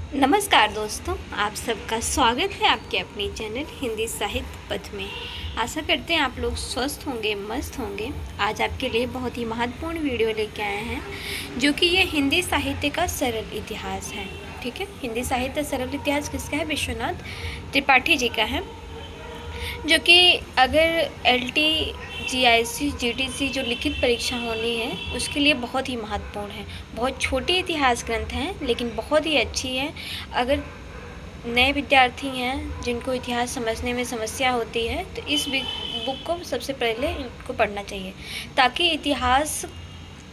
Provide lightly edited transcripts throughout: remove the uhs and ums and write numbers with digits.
नमस्कार दोस्तों, आप सबका स्वागत है आपके अपनी चैनल हिंदी साहित्य पथ में। आशा करते हैं आप लोग स्वस्थ होंगे, मस्त होंगे। आज आपके लिए बहुत ही महत्वपूर्ण वीडियो लेके आए हैं, जो कि ये हिंदी साहित्य का सरल इतिहास है। ठीक है, हिंदी साहित्य सरल इतिहास किसका है? विश्वनाथ त्रिपाठी जी का है, जो कि अगर LT, GIC, GTC जो लिखित परीक्षा होनी है उसके लिए बहुत ही महत्वपूर्ण है। बहुत छोटी इतिहास ग्रंथ हैं लेकिन बहुत ही अच्छी है। अगर नए विद्यार्थी हैं जिनको इतिहास समझने में समस्या होती है तो इस बुक को सबसे पहले इनको पढ़ना चाहिए, ताकि इतिहास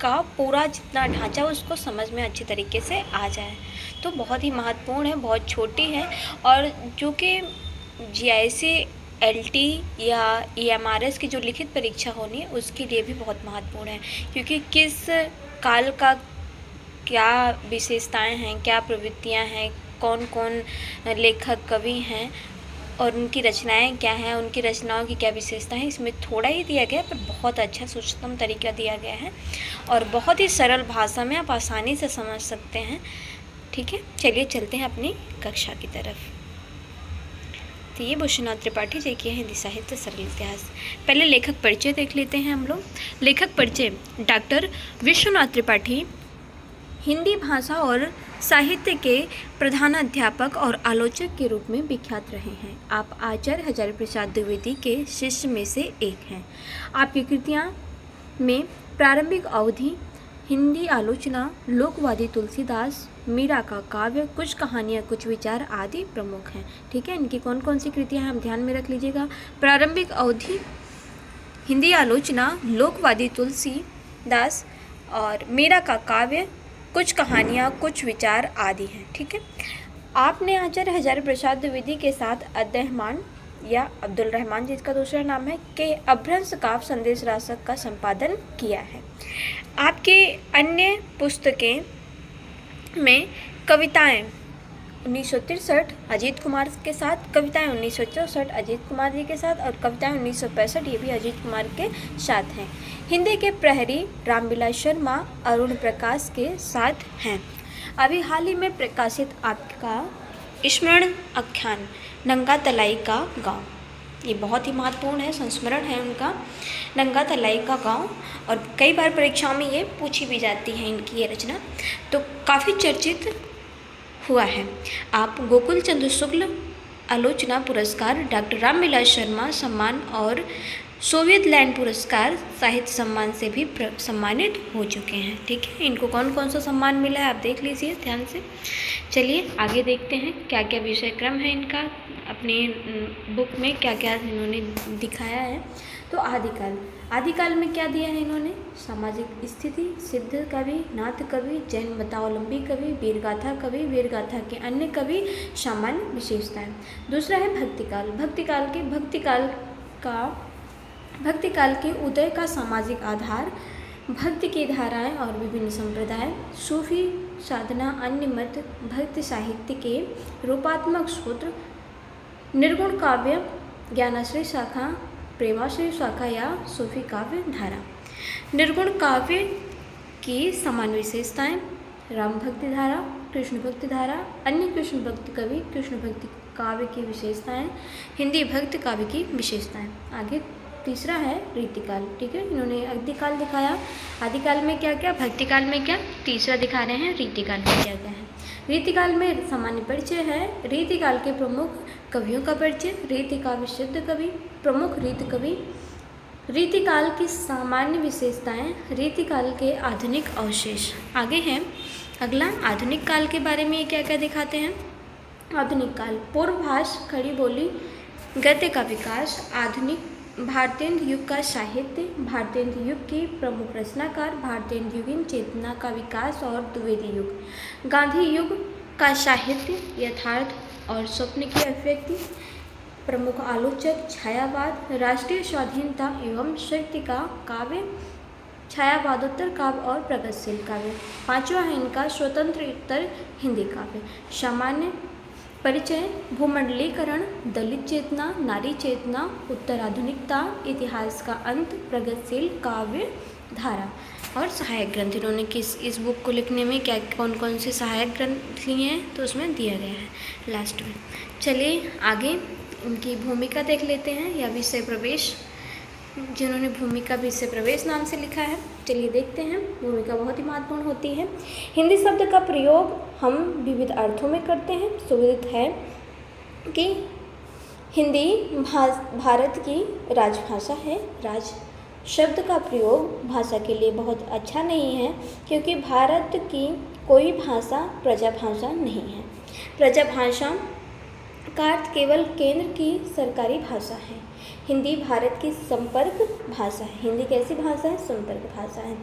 का पूरा जितना ढांचा उसको समझ में अच्छे तरीके से आ जाए। तो बहुत ही महत्वपूर्ण है, बहुत छोटी है, और जो कि GIC, LT या EMRS की जो लिखित परीक्षा होनी है उसके लिए भी बहुत महत्वपूर्ण है, क्योंकि किस काल का क्या विशेषताएं हैं, क्या प्रवृत्तियां हैं, कौन कौन लेखक कवि हैं और उनकी रचनाएं क्या हैं, उनकी रचनाओं की क्या विशेषता है, इसमें थोड़ा ही दिया गया है पर बहुत अच्छा सूक्ष्म तरीका दिया गया है और बहुत ही सरल भाषा में आप आसानी से समझ सकते हैं। ठीक है, चलिए चलते हैं अपनी कक्षा की तरफ। तो ये विश्वनाथ त्रिपाठी जी की है हिंदी साहित्य सरल इतिहास। पहले लेखक परिचय देख लेते हैं हम लोग। लेखक परिचय: डॉक्टर विश्वनाथ त्रिपाठी हिंदी भाषा और साहित्य के प्रधानाध्यापक और आलोचक के रूप में विख्यात रहे हैं। आप आचार्य हजारी प्रसाद द्विवेदी के शिष्य में से एक हैं। आपकी कृतियाँ में प्रारंभिक अवधि, हिंदी आलोचना, लोकवादी तुलसीदास, मीरा का काव्य, कुछ कहानियाँ, कुछ विचार आदि प्रमुख हैं। ठीक है, इनकी कौन कौन सी कृतियाँ हैं हम ध्यान में रख लीजिएगा। प्रारंभिक अवधि, हिंदी आलोचना, लोकवादी तुलसीदास और मीरा का काव्य, कुछ कहानियाँ, कुछ विचार आदि हैं। ठीक है, आपने आचार्य हजारी प्रसाद द्विवेदी के साथ अब्दुर्रहमान या अब्दुल रहमान जिसका दूसरा नाम है के अभ्रंश काव्य संदेश रासक का संपादन किया है। आपके अन्य पुस्तकें में कविताएं 1963 अजीत कुमार के साथ, कविताएं 1964 अजीत कुमार जी के साथ और कविताएं 1965 ये भी अजीत कुमार के साथ हैं। हिंदी के प्रहरी रामविलास शर्मा, अरुण प्रकाश के साथ हैं। अभी हाल ही में प्रकाशित आपका स्मरण आख्यान नंगा तलाई का गाँव, ये बहुत ही महत्वपूर्ण है, संस्मरण है उनका, नंगा तलाई का गाँव, और कई बार परीक्षाओं में ये पूछी भी जाती है इनकी ये रचना, तो काफ़ी चर्चित हुआ है। आप गोकुल चंद्र शुक्ल आलोचना पुरस्कार, डॉक्टर रामविलास शर्मा सम्मान और सोवियत लैंड पुरस्कार साहित्य सम्मान से भी सम्मानित हो चुके हैं। ठीक है, इनको कौन कौन सा सम्मान मिला है आप देख लीजिए ध्यान से। चलिए आगे देखते हैं क्या क्या विषय क्रम है इनका, अपनी बुक में क्या क्या इन्होंने दिखाया है। तो आदिकाल, आदिकाल में क्या दिया है इन्होंने? सामाजिक स्थिति, सिद्ध कवि, नाथ कवि, जैन मतावलंबी कवि, वीरगाथा कवि, वीरगाथा के अन्य कवि, सामान्य विशेषताएं। दूसरा है भक्तिकाल, भक्तिकाल के उदय का सामाजिक आधार, भक्ति की धाराएं और विभिन्न संप्रदाय, सूफी साधना, अन्य मत, भक्ति साहित्य के रूपात्मक सूत्र, निर्गुण काव्य, ज्ञानाश्रय शाखा, प्रेमाश्रय शाखा या सूफी काव्य धारा। निर्गुण काव्य की सामान्य विशेषताएं, राम भक्ति धारा, कृष्ण भक्ति धारा, अन्य कृष्ण भक्ति कवि, कृष्ण भक्ति काव्य की विशेषताएं, हिंदी भक्ति काव्य की विशेषताएं। आगे तीसरा है रीतिकाल। ठीक है, इन्होंने आदिकाल दिखाया, आदिकाल में क्या क्या, भक्तिकाल में क्या, तीसरा दिखा रहे हैं रीतिकाल में क्या क्या है। रीतिकाल में सामान्य परिचय है, रीतिकाल के प्रमुख कवियों का परिचय, रीति काव्य सिद्ध कवि, प्रमुख रीति कवि, रीतिकाल की सामान्य विशेषताएं, रीतिकाल के आधुनिक अवशेष। आगे है अगला आधुनिक काल के बारे में क्या क्या दिखाते हैं। आधुनिक काल, पूर्वभाष, खड़ी बोली, गद्य का विकास, आधुनिक भारतेंद्र युग का साहित्य, भारतेंद्र युग की प्रमुख रचनाकार, भारतेंद्र युगीन चेतना का विकास और द्विवेदी युग, गांधी युग का साहित्य, यथार्थ और स्वप्न की अभिव्यक्ति, प्रमुख आलोचक, छायावाद, राष्ट्रीय स्वाधीनता एवं शक्ति का काव्य, छायावादोत्तर काव्य और प्रगतिशील काव्य। पांचवा है इनका स्वतंत्र उत्तर हिंदी काव्य। सामान्य परिचय, भूमंडलीकरण, दलित चेतना, नारी चेतना, उत्तराधुनिकता, इतिहास का अंत, प्रगतिशील काव्य धारा। और सहायक ग्रंथ। इन्होंने इस बुक को लिखने में क्या कौन कौन से सहायक ग्रंथ लिए हैं तो उसमें दिया गया है लास्ट में। चलिए आगे इनकी भूमिका देख लेते हैं या विषय प्रवेश, जिन्होंने भूमिका विषय प्रवेश नाम से लिखा है। चलिए देखते हैं। भूमिका बहुत ही महत्वपूर्ण होती है। हिंदी शब्द का प्रयोग हम विविध अर्थों में करते हैं। सुविदित है कि हिंदी भारत की राजभाषा है। राज शब्द का प्रयोग भाषा के लिए बहुत अच्छा नहीं है, क्योंकि भारत की कोई भाषा प्रजाभाषा नहीं है। प्रजाभाषा का अर्थ केवल केंद्र की सरकारी भाषा है। हिंदी भारत की संपर्क भाषा है। हिंदी कैसी भाषा है? संपर्क भाषा है।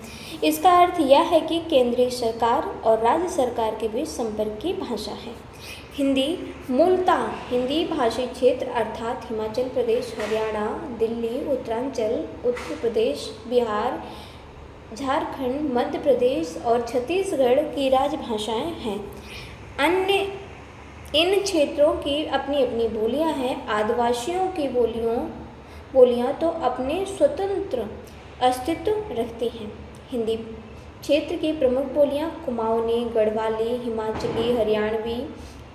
इसका अर्थ यह है कि केंद्रीय सरकार और राज्य सरकार के बीच संपर्क की भाषा है। हिंदी मूलतः हिंदी भाषी क्षेत्र अर्थात हिमाचल प्रदेश, हरियाणा, दिल्ली, उत्तरांचल, उत्तर प्रदेश, बिहार, झारखंड, मध्य प्रदेश और छत्तीसगढ़ की राजभाषाएं हैं। अन्य इन क्षेत्रों की अपनी अपनी बोलियां हैं। आदिवासियों की बोलियां तो अपने स्वतंत्र अस्तित्व रखती हैं। हिंदी क्षेत्र की प्रमुख बोलियां कुमाऊनी, गढ़वाली, हिमाचली, हरियाणवी,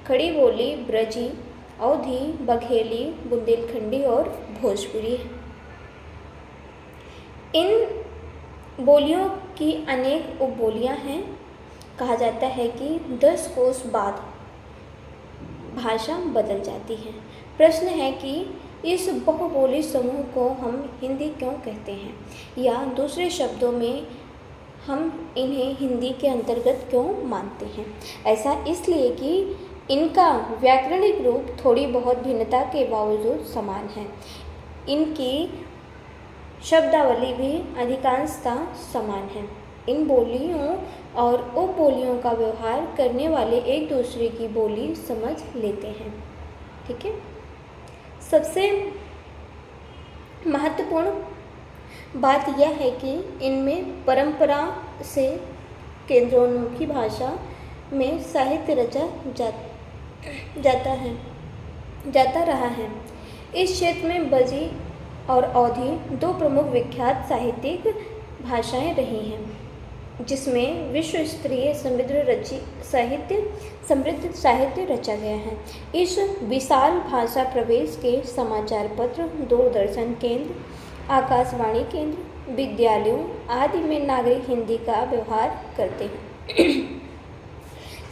खड़ी बोली, ब्रजी, अवधी, बघेली, बुंदेलखंडी और भोजपुरी है। इन बोलियों की अनेक उपबोलियां हैं। कहा जाता है कि 10 कोस बाद भाषा बदल जाती है। प्रश्न है कि इस बहुबोली समूह को हम हिंदी क्यों कहते हैं, या दूसरे शब्दों में हम इन्हें हिंदी के अंतर्गत क्यों मानते हैं। ऐसा इसलिए कि इनका व्याकरणिक रूप थोड़ी बहुत भिन्नता के बावजूद समान है। इनकी शब्दावली भी अधिकांशतः समान है। इन बोलियों और उपबोलियों का व्यवहार करने वाले एक दूसरे की बोली समझ लेते हैं। ठीक है। सबसे महत्वपूर्ण बात यह है कि इनमें परंपरा से केंद्रोन्मुखी भाषा में साहित्य रचा जाता रहा है। इस क्षेत्र में बजी और अवधी 2 प्रमुख विख्यात साहित्यिक भाषाएं रही हैं, जिसमें विश्व स्तरीय समृद्ध साहित्य रचा गया है। इस विशाल भाषा प्रवेश के समाचार पत्र, दूरदर्शन केंद्र, आकाशवाणी केंद्र, विद्यालयों आदि में नागरिक हिंदी का व्यवहार करते हैं,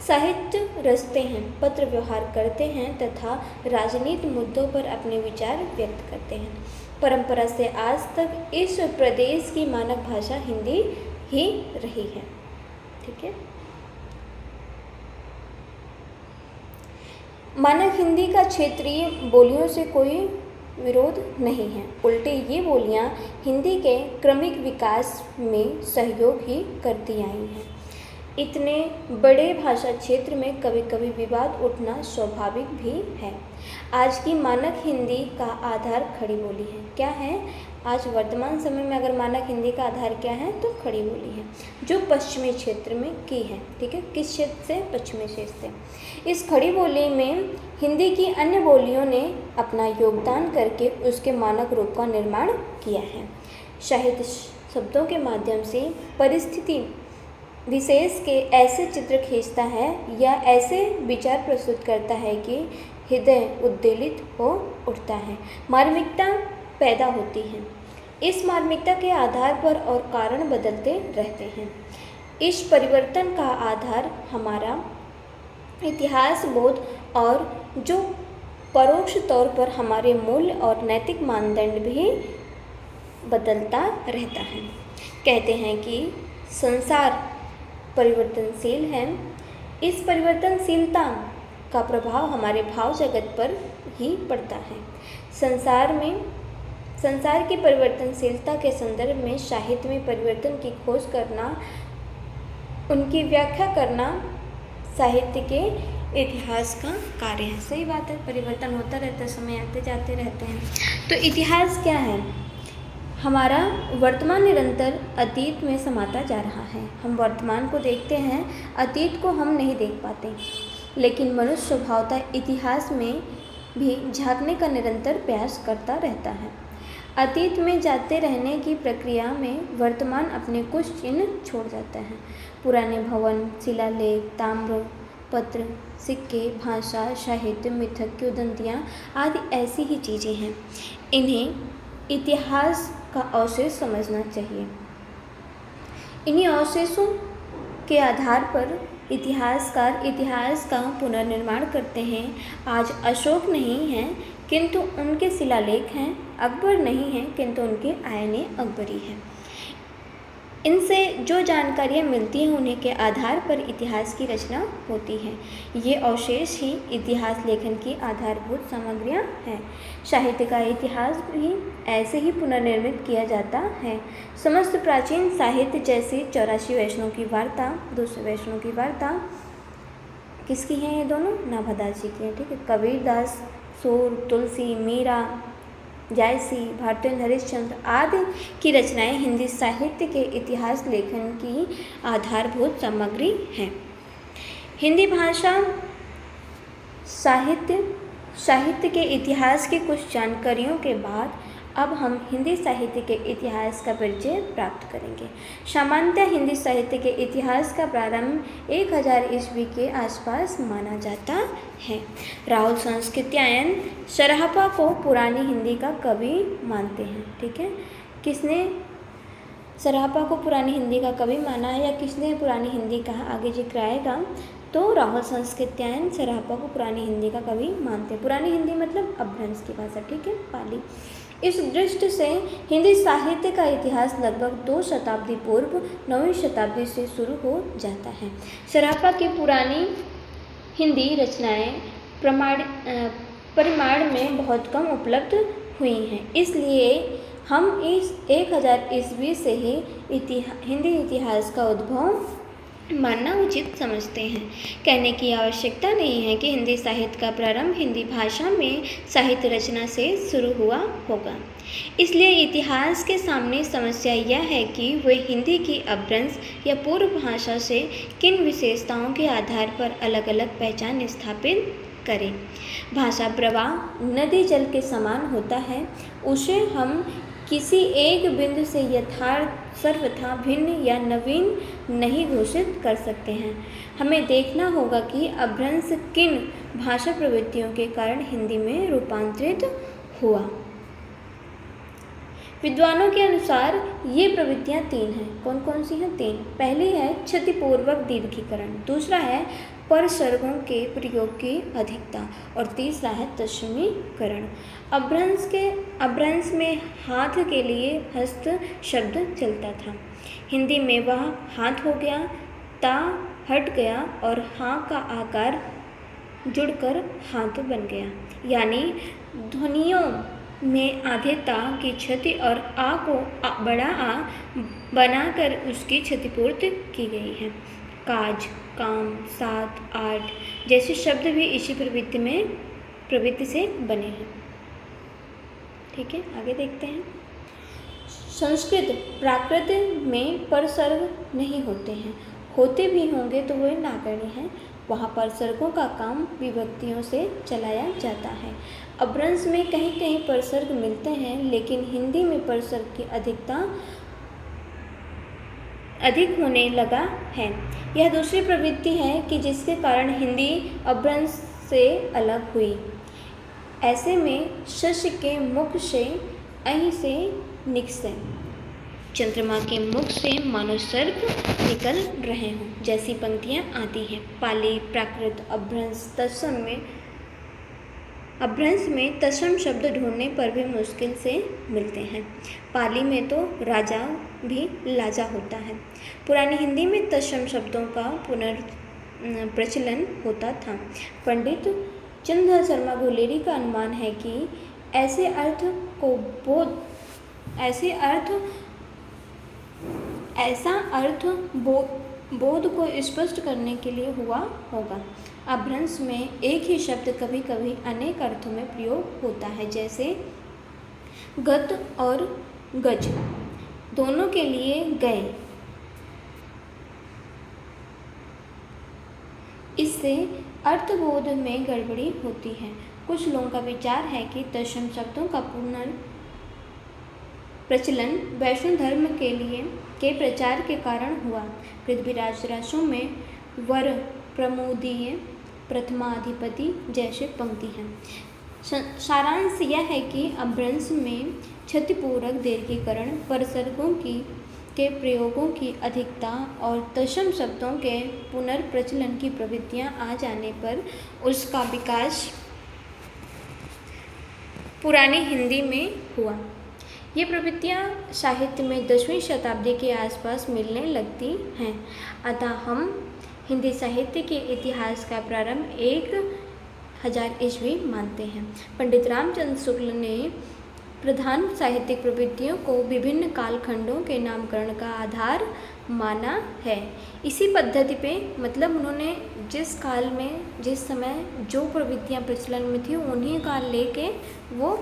साहित्य रचते हैं, पत्र व्यवहार करते हैं तथा राजनीतिक मुद्दों पर अपने विचार व्यक्त करते हैं। परंपरा से आज तक इस प्रदेश की मानक भाषा हिंदी ही रही है। ठीक है। मानक हिंदी का क्षेत्रीय बोलियों से कोई विरोध नहीं है। उल्टे ये बोलियां हिंदी के क्रमिक विकास में सहयोग ही करती आई हैं। इतने बड़े भाषा क्षेत्र में कभी कभी विवाद उठना स्वाभाविक भी है। आज की मानक हिंदी का आधार खड़ी बोली है। क्या है? आज वर्तमान समय में अगर मानक हिंदी का आधार क्या है तो खड़ी बोली है, जो पश्चिमी क्षेत्र में की है। ठीक है। किस क्षेत्र से? पश्चिमी क्षेत्र से। इस खड़ी बोली में हिंदी की अन्य बोलियों ने अपना योगदान करके उसके मानक रूप का निर्माण किया है। साहित्य शब्दों के माध्यम से परिस्थिति विशेष के ऐसे चित्र खींचता है या ऐसे विचार प्रस्तुत करता है कि हृदय उद्वेलित हो उठता है, मार्मिकता पैदा होती है। इस मार्मिकता के आधार पर और कारण बदलते रहते हैं। इस परिवर्तन का आधार हमारा इतिहास बोध और जो परोक्ष तौर पर हमारे मूल्य और नैतिक मानदंड भी बदलता रहता है। कहते हैं कि संसार परिवर्तनशील है। इस परिवर्तनशीलता का प्रभाव हमारे भाव जगत पर ही पड़ता है। संसार की परिवर्तनशीलता के संदर्भ में साहित्य में परिवर्तन की खोज करना, उनकी व्याख्या करना साहित्य के इतिहास का कार्य है। सही बात है, परिवर्तन होता रहता है, समय आते जाते रहते हैं। तो इतिहास क्या है? हमारा वर्तमान निरंतर अतीत में समाता जा रहा है। हम वर्तमान को देखते हैं, अतीत को हम नहीं देख पाते, लेकिन मनुष्य स्वभावतः इतिहास में भी झांकने का निरंतर प्रयास करता रहता है। अतीत में जाते रहने की प्रक्रिया में वर्तमान अपने कुछ चिन्ह छोड़ जाता है। पुराने भवन, शिलालेख, ताम्र पत्र, सिक्के, भाषा, साहित्य, मिथक, किंवदंतियाँ आदि ऐसी ही चीज़ें हैं। इन्हें इतिहास का अवशेष समझना चाहिए। इन्हीं अवशेषों के आधार पर इतिहासकार इतिहास का पुनर्निर्माण करते हैं। आज अशोक नहीं हैं किंतु उनके शिलालेख हैं, अकबर नहीं हैं किंतु उनके आयने अकबरी हैं। इनसे जो जानकारियाँ मिलती हैं उन्हीं के आधार पर इतिहास की रचना होती है। ये अवशेष ही इतिहास लेखन की आधारभूत सामग्रियाँ हैं। साहित्य का इतिहास भी ऐसे ही पुनर्निर्मित किया जाता है। समस्त प्राचीन साहित्य जैसे 84 वैष्णव की वार्ता, 200 वैष्णव की वार्ता किसकी हैं? ये दोनों नाभादास जी की हैं। ठीक है। कबीरदास, सूर, तुलसी, मीरा, जायसी, भारतेंद्र हरिश्चंद्र आदि की रचनाएं हिंदी साहित्य के इतिहास लेखन की आधारभूत सामग्री हैं। हिंदी भाषा साहित्य के इतिहास की कुछ जानकारियों के बाद अब हम हिंदी साहित्य के इतिहास का परिचय प्राप्त करेंगे। सामान्यतः हिंदी साहित्य के इतिहास का प्रारंभ 1000 ईस्वी के आसपास माना जाता है। राहुल संस्कृत्यायन सराहपा को पुरानी हिंदी का कवि मानते हैं। ठीक है। किसने सराहपा को पुरानी हिंदी का कवि माना है या किसने पुरानी हिंदी कहा, आगे जिक्र आएगा। तो राहुल संस्कृत्यायन सराहपा को पुरानी हिंदी का कवि मानते हैं। पुरानी हिंदी मतलब अपभ्रंश की भाषा। ठीक है, पाली। इस दृष्टि से हिंदी साहित्य का इतिहास लगभग 2 शताब्दी पूर्व 9वीं शताब्दी से शुरू हो जाता है। सराहपा की पुरानी हिंदी रचनाएं परिमाण में बहुत कम उपलब्ध हुई हैं। इसलिए हम इस 1000 ईस्वी से ही हिंदी इतिहास का उद्भव मानना उचित समझते हैं। कहने की आवश्यकता नहीं है कि हिंदी साहित्य का प्रारंभ हिंदी भाषा में साहित्य रचना से शुरू हुआ होगा। इसलिए इतिहास के सामने समस्या यह है कि वे हिंदी की अपभ्रंश या पूर्व भाषा से किन विशेषताओं के आधार पर अलग अलग पहचान स्थापित करें। भाषा प्रवाह नदी जल के समान होता है। उसे हम किसी एक बिंदु से सर्वथा भिन्न या नवीन नहीं घोषित कर सकते हैं। हमें देखना होगा कि अपभ्रंश किन भाषा प्रवृत्तियों के कारण हिंदी में रूपांतरित हुआ। विद्वानों के अनुसार ये प्रवृत्तियाँ 3 हैं। कौन कौन सी हैं? 3। पहली है क्षतिपूर्वक दीर्घीकरण, दूसरा है परसर्गों के प्रयोग की अधिकता और तीसरा है तत्समीकरण। अपभ्रंश में हाथ के लिए हस्त शब्द चलता था। हिंदी में वह हाथ हो गया, ता हट गया और हाँ का आकार जुड़कर हाथ बन गया। यानी ध्वनियों में आधे ता की क्षति और आ को बड़ा आ बनाकर उसकी क्षतिपूर्ति की गई है। काज, काम, सात, आठ जैसे शब्द भी इसी प्रवृत्ति से बने हैं। ठीक है, आगे देखते हैं। संस्कृत प्राकृत में परसर्ग नहीं होते हैं, होते भी होंगे तो वे नागरणी हैं। वहाँ परसर्गों का काम विभक्तियों से चलाया जाता है। अपभ्रंश में कहीं कहीं परसर्ग मिलते हैं, लेकिन हिंदी में परसर्ग की अधिक होने लगा है। यह दूसरी प्रवृत्ति है कि जिसके कारण हिंदी अपभ्रंश से अलग हुई। ऐसे में शस्य के मुख से अहि से निक से चंद्रमा के मुख से मानो सर्प निकल रहे हों जैसी पंक्तियाँ आती हैं। पाली, प्राकृत, अपभ्रंश में तत्सम शब्द ढूंढने पर भी मुश्किल से मिलते हैं। पाली में तो राजा भी लाजा होता है। पुरानी हिंदी में तत्सम शब्दों का प्रचलन होता था। पंडित चंद्र शर्मा गुलेरी का अनुमान है कि ऐसा अर्थ बोध को स्पष्ट करने के लिए हुआ होगा। अपभ्रंश में एक ही शब्द कभी कभी अनेक अर्थों में प्रयोग होता है, जैसे गत और गज दोनों के लिए गए। इससे अर्थबोध में गड़बड़ी होती है। कुछ लोगों का विचार है कि तत्सम शब्दों का प्रचलन वैष्णव धर्म के प्रचार के कारण हुआ। पृथ्वीराज रासों में वर प्रमोदीय प्रथमाधिपति जैसे पंक्ति हैं। सारांश यह है कि अपभ्रंश में क्षतिपूर्वक दीर्घीकरण, परसर्गों के प्रयोगों की अधिकता और तत्सम शब्दों के पुनर्प्रचलन की प्रवृत्तियां आ जाने पर उसका विकास पुरानी हिंदी में हुआ। ये प्रवृत्तियां साहित्य में 10वीं शताब्दी के आसपास मिलने लगती हैं। अतः हम हिंदी साहित्य के इतिहास का प्रारंभ 1000 ईस्वी मानते हैं। पंडित रामचंद्र शुक्ल ने प्रधान साहित्यिक प्रवृत्तियों को विभिन्न कालखंडों के नामकरण का आधार माना है। इसी पद्धति पे मतलब उन्होंने जिस काल में जिस समय जो प्रवृत्तियां प्रचलन में थी उन्हीं काल लेके वो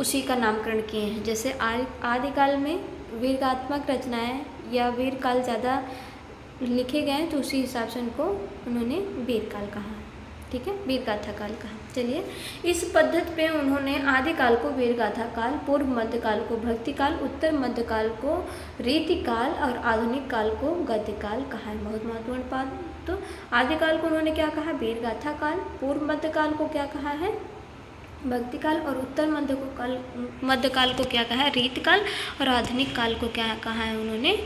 उसी का नामकरण किए हैं। जैसे आदिकाल में वीरगाथात्मक रचनाएं या वीर काल ज़्यादा लिखे गए हैं तो उसी हिसाब से उनको उन्होंने वीर काल कहा, ठीक है, वीर गाथा काल कहा। चलिए, इस पद्धति पे उन्होंने आदिकाल को वीर गाथा काल, पूर्व मध्य काल को भक्ति काल, उत्तर मध्य काल को रीति काल और आधुनिक काल को गद्य काल कहा है। बहुत महत्वपूर्ण बात। तो आदिकाल को उन्होंने क्या कहा? वीर गाथा काल। पूर्व मध्य काल को क्या कहा है? भक्ति काल। और उत्तर मध्य काल को क्या कहा है? रीति काल। और आधुनिक काल को क्या कहा है उन्होंने?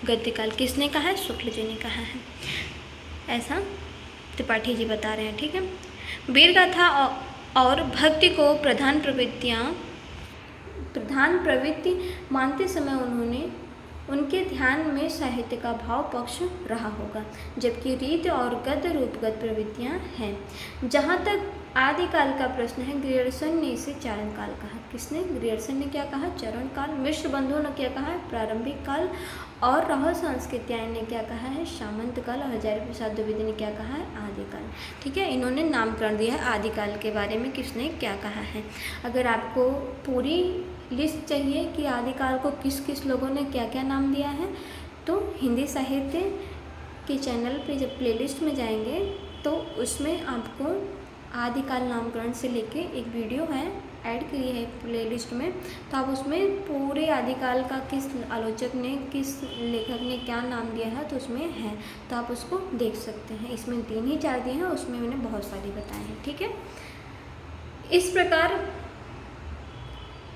गद्य काल। किसने कहा है? शुक्ल जी ने कहा है। ऐसा त्रिपाठी जी बता रहे हैं, ठीक है। वीरगाथा और भक्ति को प्रधान प्रवृत्ति मानते समय उनके ध्यान में साहित्य का भाव पक्ष रहा होगा, जबकि रीति और गद्य रूपगत प्रवृत्तियां हैं। जहाँ तक आदिकाल का प्रश्न है, ग्रियर्सन ने इसे चारण काल कहा। किसने? ग्रियर्सन ने क्या कहा? चरण काल। मिश्र बंधुओं ने क्या कहा है? प्रारंभिक काल। और राहुल सांस्कृत्यायन ने क्या कहा है? सामंत काल। और हजारी प्रसाद द्विवेदी ने क्या कहा है? आदिकाल। ठीक है, इन्होंने नामकरण दिया है आदिकाल के बारे में किसने क्या कहा है। अगर आपको पूरी लिस्ट चाहिए कि आदिकाल को किस किस लोगों ने क्या क्या नाम दिया है, तो हिंदी साहित्य के चैनल पे जब प्लेलिस्ट में जाएंगे तो उसमें आपको आदिकाल नामकरण से लेके एक वीडियो है ऐड की है प्लेलिस्ट में, तो आप उसमें पूरे आदिकाल का किस आलोचक ने किस लेखक ने क्या नाम दिया है तो उसमें है, तो आप उसको देख सकते हैं। इसमें 3 ही 4 दिए हैं, उसमें मैंने बहुत सारी बताए हैं, ठीक है। इस प्रकार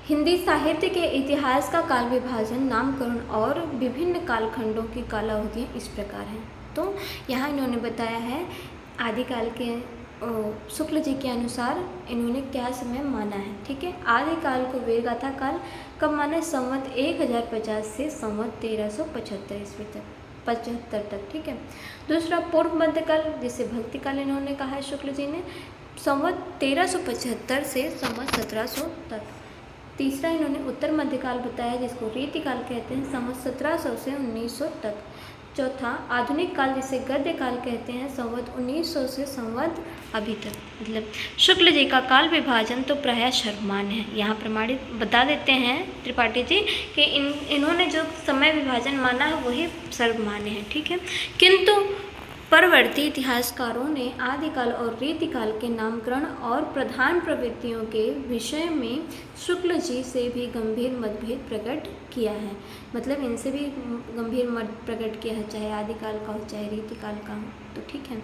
हिंदी साहित्य के इतिहास का काल विभाजन, नामकरण और विभिन्न कालखंडों की कालावधियाँ इस प्रकार हैं। तो यहाँ इन्होंने बताया है आदिकाल के शुक्ल जी के अनुसार इन्होंने क्या समय माना है, ठीक है। आदिकाल को वीरगाथा काल कब माना है? संवत 1050 से संवत 1375 ईस्वी तक 75 तक, ठीक है। दूसरा पूर्व मध्यकाल, जिसे भक्ति काल इन्होंने कहा है शुक्ल जी ने, संवत 1375 से संवत 1700 तक। तीसरा इन्होंने उत्तर मध्यकाल बताया जिसको रीति काल कहते हैं, संवत 1700 से 1900 तक। चौथा आधुनिक काल जिसे गद्य काल कहते हैं, संवत 1900 से संवत अभी तक। मतलब शुक्ल जी का काल विभाजन तो प्रायः सर्वमान्य है। यहाँ प्रमाणित बता देते हैं त्रिपाठी जी कि इन्होंने जो समय विभाजन माना है वही सर्वमान्य है, ठीक है। किंतु परवर्ती इतिहासकारों ने आदिकाल और रीतिकाल के नामकरण और प्रधान प्रवृत्तियों के विषय में शुक्ल जी से भी गंभीर मतभेद प्रकट किया है। मतलब इनसे भी गंभीर मत प्रकट किया है, चाहे आदिकाल का हो चाहे रीतिकाल का हो, तो ठीक है।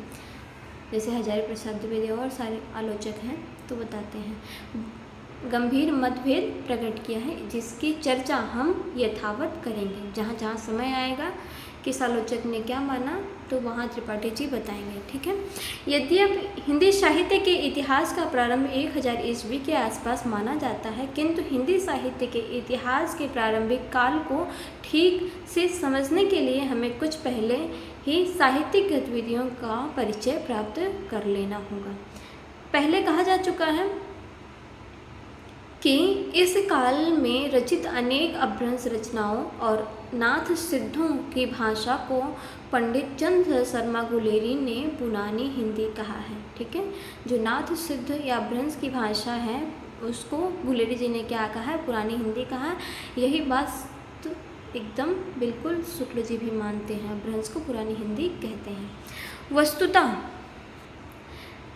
जैसे हजारी प्रसाद द्विवेदी और सारे आलोचक हैं तो बताते हैं गंभीर मतभेद प्रकट किया है, जिसकी चर्चा हम यथावत करेंगे। जहाँ जहाँ समय आएगा किस आलोचक ने क्या माना तो वहाँ त्रिपाठी जी बताएंगे, ठीक है। यदि अब हिंदी साहित्य के इतिहास का प्रारंभ 1000 ईस्वी के आसपास माना जाता है, किंतु हिंदी साहित्य के इतिहास के प्रारंभिक काल को ठीक से समझने के लिए हमें कुछ पहले ही साहित्यिक गतिविधियों का परिचय प्राप्त कर लेना होगा। पहले कहा जा चुका है कि इस काल में रचित अनेक अपभ्रंश रचनाओं और नाथ सिद्धों की भाषा को पंडित चंद्र शर्मा गुलेरी ने पुरानी हिंदी कहा है, ठीक है। जो नाथ सिद्ध या अपभ्रंश की भाषा है उसको गुलेरी जी ने क्या कहा है? पुरानी हिंदी कहा। यही बात तो एकदम बिल्कुल शुक्ल जी भी मानते हैं, अपभ्रंश को पुरानी हिंदी कहते हैं। वस्तुतः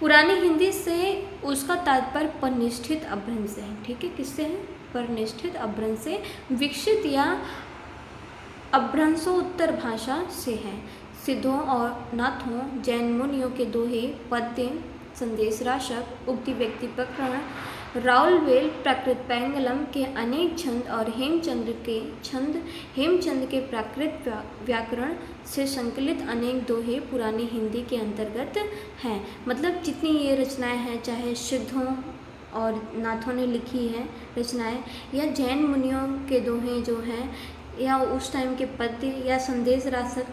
पुरानी हिंदी से उसका तात्पर्य परिनिष्ठित अपभ्रंश है, ठीक है। किससे है? पर निष्ठित अपभ्रंश से विकसित या अपभ्रंशोत्तर भाषा से है। सिद्धों और नाथों जैन मुनियों के दोहे, पद्य, संदेश राशक, उक्ति व्यक्ति प्रकरण, राउलवेल प्राकृत पैंगलम के अनेक छंद और हेमचंद के प्राकृत व्याकरण से संकलित अनेक दोहे पुरानी हिंदी के अंतर्गत हैं। मतलब जितनी ये रचनाएं हैं, चाहे सिद्धों और नाथों ने लिखी है रचनाएं, या जैन मुनियों के दोहे जो हैं, या उस टाइम के पद्य या संदेश राशक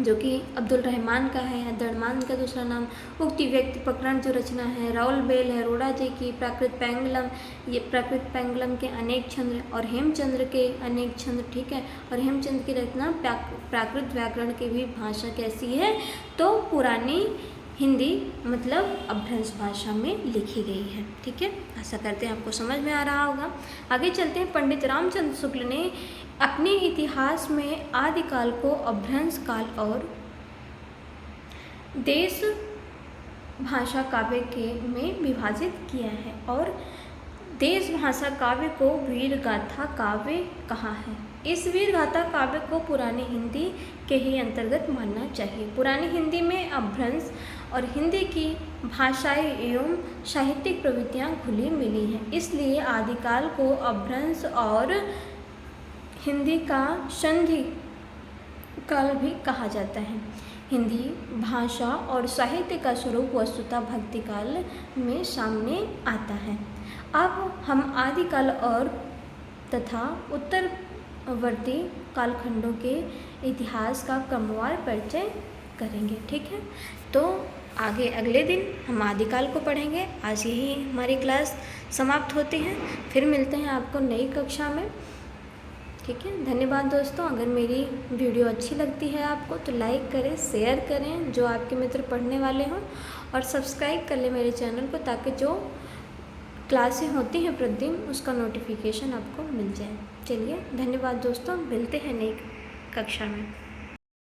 जो कि अब्दुल रहमान का है, या दरमान का दूसरा नाम, उक्ति व्यक्ति प्रकरण जो रचना है राउलवेल है, रोड़ा जी की प्राकृत पैंगलम, ये प्राकृत पैंगलम के अनेक छंद और हेमचंद्र के अनेक छंद, ठीक है। और हेमचंद की रचना प्राकृत व्याकरण की भी भाषा कैसी है, तो पुरानी हिंदी मतलब अपभ्रंश भाषा में लिखी गई है, ठीक है। आशा करते हैं आपको समझ में आ रहा होगा। आगे चलते हैं। पंडित रामचंद्र शुक्ल ने अपने इतिहास में आदिकाल को अपभ्रंश काल और देश भाषा काव्य के में विभाजित किया है, और देश भाषा काव्य को वीर गाथा काव्य कहा है। इस वीर गाथा काव्य को पुरानी हिंदी के ही अंतर्गत मानना चाहिए। पुरानी हिंदी में अपभ्रंश और हिंदी की भाषाई एवं साहित्यिक प्रवृत्तियाँ घुली मिली हैं, इसलिए आदिकाल को अपभ्रंश और हिंदी का संधि काल भी कहा जाता है। हिंदी भाषा और साहित्य का स्वरूप वस्तुतः भक्ति काल में सामने आता है। अब हम आदिकाल और तथा उत्तरवर्ती कालखंडों के इतिहास का क्रमवार परिचय करेंगे, ठीक है। तो आगे अगले दिन हम आदिकाल को पढ़ेंगे। आज यही हमारी क्लास समाप्त होती है, फिर मिलते हैं आपको नई कक्षा में, ठीक है। धन्यवाद दोस्तों। अगर मेरी वीडियो अच्छी लगती है आपको तो लाइक करें, शेयर करें जो आपके मित्र पढ़ने वाले हों, और सब्सक्राइब कर लें मेरे चैनल को, ताकि जो क्लासें होती हैं प्रतिदिन उसका नोटिफिकेशन आपको मिल जाए। चलिए धन्यवाद दोस्तों, मिलते हैं नई कक्षा में।